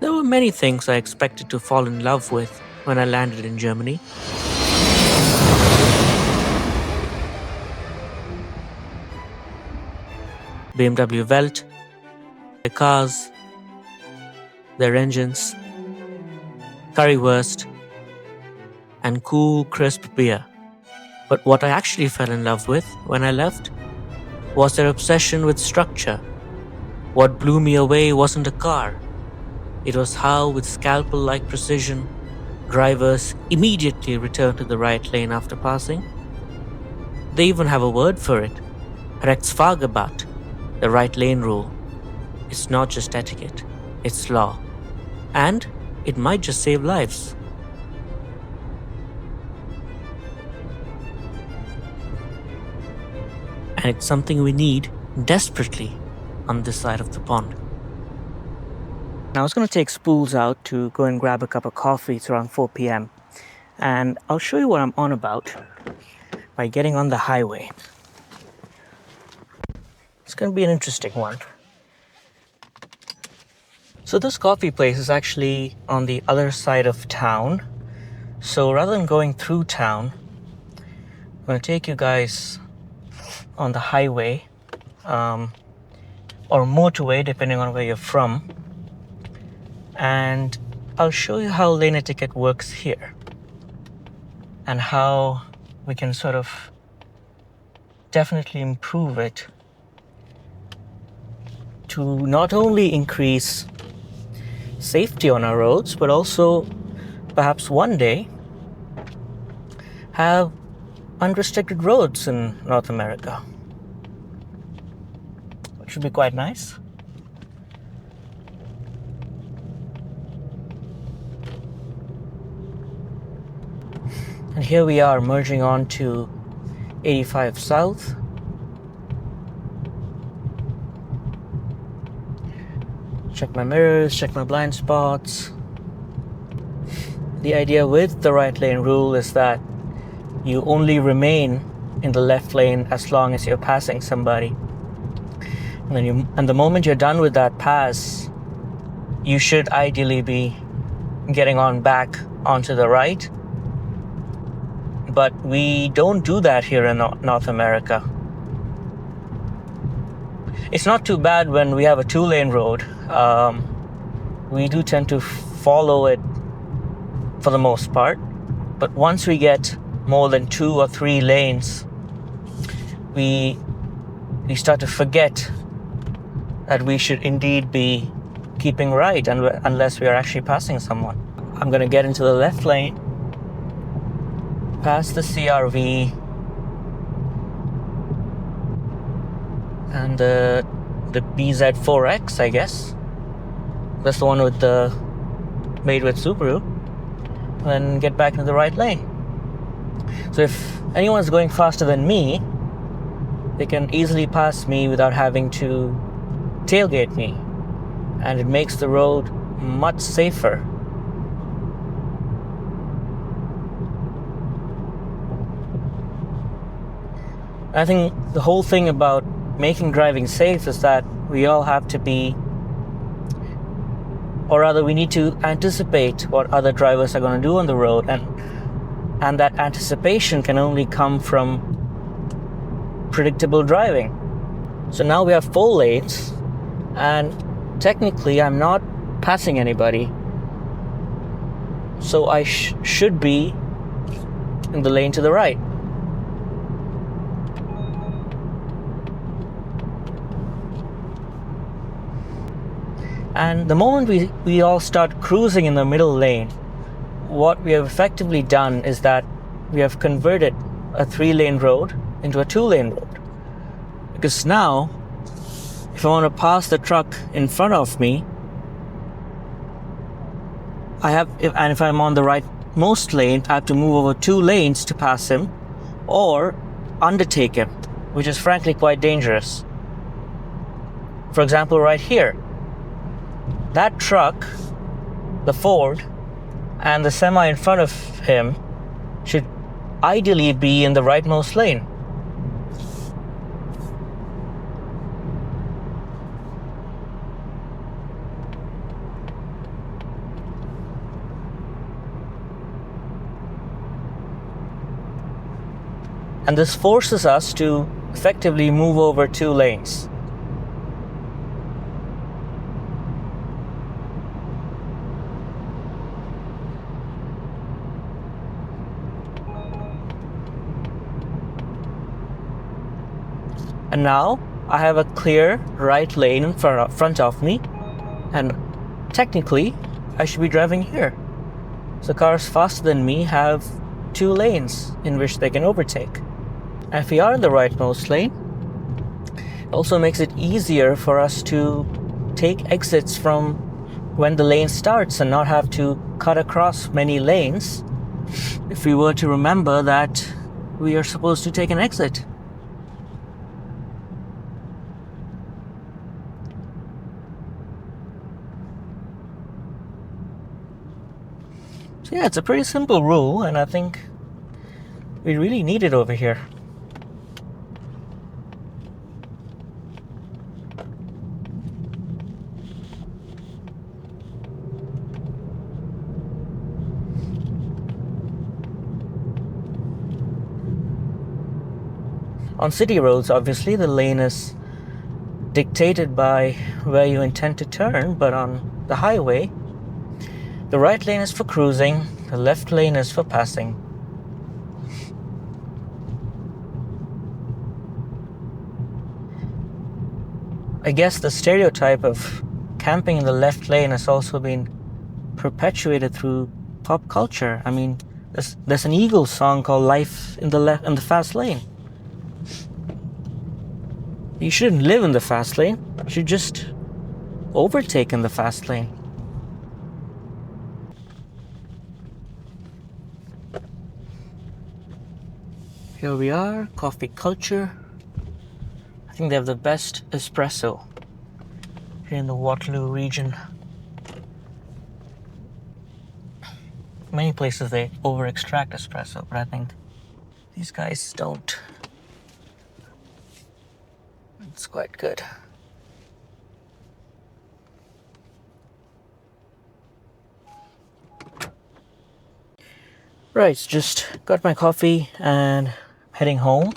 There were many things I expected to fall in love with when I landed in Germany. BMW Welt, their cars, their engines, currywurst, and cool, crisp beer. But what I actually fell in love with when I left was their obsession with structure. What blew me away wasn't a car. It was how, with scalpel-like precision, drivers immediately return to the right lane after passing. They even have a word for it, Rechtsfahrgebot, the right lane rule. It's not just etiquette, it's law. And it might just save lives. And it's something we need desperately on this side of the pond. Now I was going to take Spools out to go and grab a cup of coffee. It's around 4 p.m. And I'll show you what I'm on about by getting on the highway. It's going to be an interesting one. So this coffee place is actually on the other side of town. So rather than going through town, I'm going to take you guys on the highway or motorway, depending on where you're from. And I'll show you how lane etiquette works here and how we can sort of definitely improve it to not only increase safety on our roads, but also perhaps one day have unrestricted roads in North America, which should be quite nice. And here we are merging on to 85 South. Check my mirrors, check my blind spots. The idea with the right lane rule is that you only remain in the left lane as long as you're passing somebody. And the moment you're done with that pass, you should ideally be getting on back onto the right. But we don't do that here in North America. It's not too bad when we have a 2-lane road. We do tend to follow it for the most part. But once we get more than 2 or 3 lanes, we start to forget that we should indeed be keeping right unless we are actually passing someone. I'm going to get into the left lane, past the CRV and the BZ4X, I guess. That's the one with the made with Subaru. And get back into the right lane. So if anyone's going faster than me, they can easily pass me without having to tailgate me. And it makes the road much safer. I think the whole thing about making driving safe is that we all have to be, or rather we need to anticipate what other drivers are going to do on the road, and that anticipation can only come from predictable driving. So now we have 4 lanes, and technically I'm not passing anybody, so I should be in the lane to the right. And the moment we all start cruising in the middle lane, what we have effectively done is that we have converted a 3-lane road into a 2-lane road. Because now, if I want to pass the truck in front of me, if I'm on the rightmost lane, I have to move over 2 lanes to pass him, or undertake him, which is frankly quite dangerous. For example, right here, that truck, the Ford, and the semi in front of him should ideally be in the rightmost lane. And this forces us to effectively move over 2 lanes. And now I have a clear right lane in front of me, and technically I should be driving here. So cars faster than me have 2 lanes in which they can overtake. And if we are in the rightmost lane, it also makes it easier for us to take exits from when the lane starts and not have to cut across many lanes if we were to remember that we are supposed to take an exit. So yeah, it's a pretty simple rule, and I think we really need it over here. On city roads, obviously, the lane is dictated by where you intend to turn, but on the highway, the right lane is for cruising, the left lane is for passing. I guess the stereotype of camping in the left lane has also been perpetuated through pop culture. I mean, there's an Eagles song called "Life in the Fast Lane." You shouldn't live in the fast lane. You should just overtake in the fast lane. Here we are, coffee culture. I think they have the best espresso here in the Waterloo region. Many places they over-extract espresso, but I think these guys don't. It's quite good. Right, just got my coffee and heading home.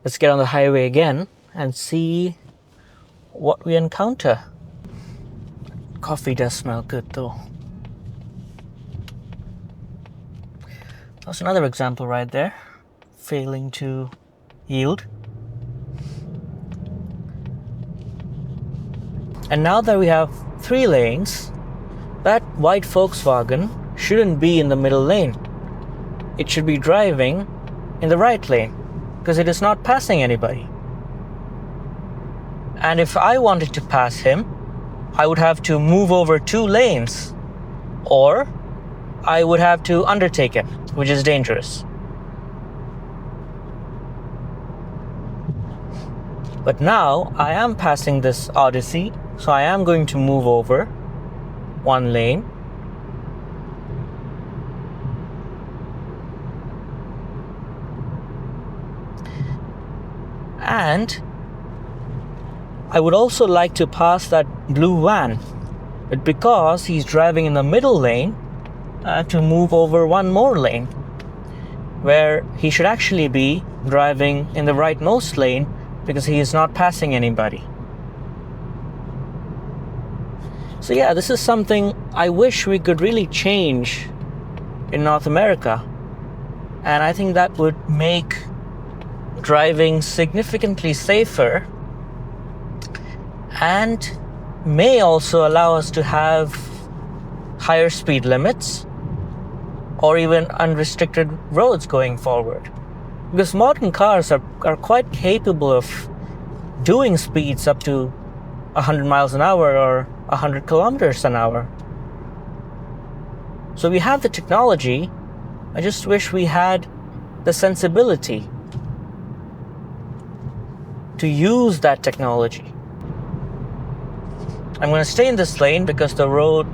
Let's get on the highway again and see what we encounter. Coffee does smell good though. That's another example right there, failing to yield. And now that we have 3 lanes, that white Volkswagen shouldn't be in the middle lane. It should be driving in the right lane because it is not passing anybody. And if I wanted to pass him, I would have to move over 2 lanes, or I would have to undertake him, which is dangerous. But now I am passing this Odyssey, so I am going to move over 1 lane. And I would also like to pass that blue van, but because he's driving in the middle lane, I have to move over 1 more lane, where he should actually be driving in the rightmost lane because he is not passing anybody. So yeah, this is something I wish we could really change in North America. And I think that would make driving significantly safer and may also allow us to have higher speed limits or even unrestricted roads going forward. Because modern cars are quite capable of doing speeds up to 100 miles an hour or 100 kilometers an hour. So we have the technology. I just wish we had the sensibility to use that technology. I'm going to stay in this lane because the road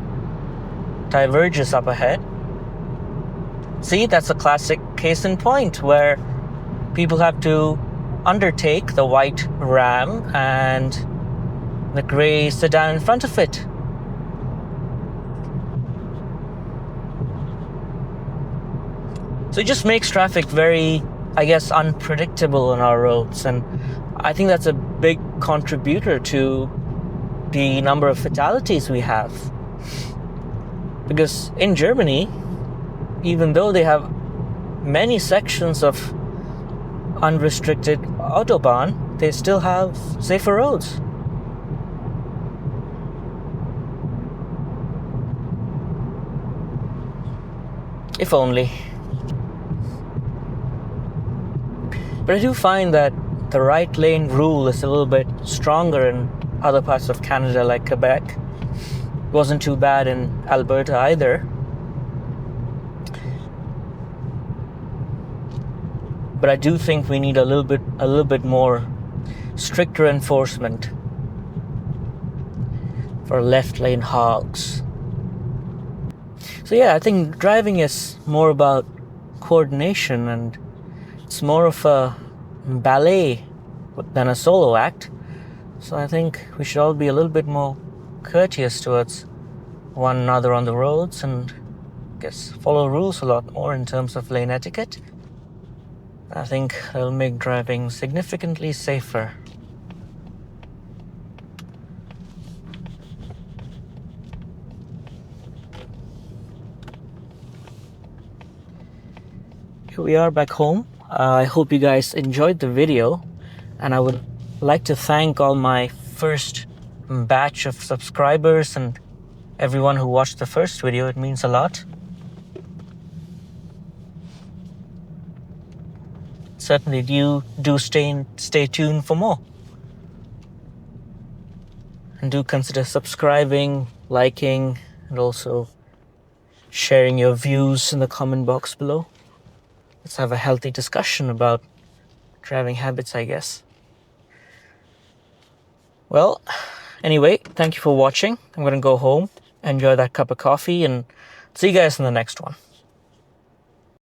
diverges up ahead. See, that's a classic case in point where people have to undertake the white Ram and the gray sedan in front of it. So it just makes traffic very I guess, unpredictable on our roads. And I think that's a big contributor to the number of fatalities we have. Because in Germany, even though they have many sections of unrestricted Autobahn, they still have safer roads. If only. But I do find that the right lane rule is a little bit stronger in other parts of Canada, like Quebec. It wasn't too bad in Alberta either. But I do think we need a little bit more stricter enforcement for left lane hogs. So yeah, I think driving is more about coordination, and it's more of a ballet than a solo act. So I think we should all be a little bit more courteous towards one another on the roads, and I guess follow rules a lot more in terms of lane etiquette. I think it'll make driving significantly safer. Here we are back home. I hope you guys enjoyed the video, and I would like to thank all my first batch of subscribers and everyone who watched the first video. It means a lot. Certainly do stay tuned for more. And do consider subscribing, liking, and also sharing your views in the comment box below. Let's have a healthy discussion about driving habits, I guess. Well, anyway, thank you for watching. I'm going to go home, enjoy that cup of coffee, and see you guys in the next one.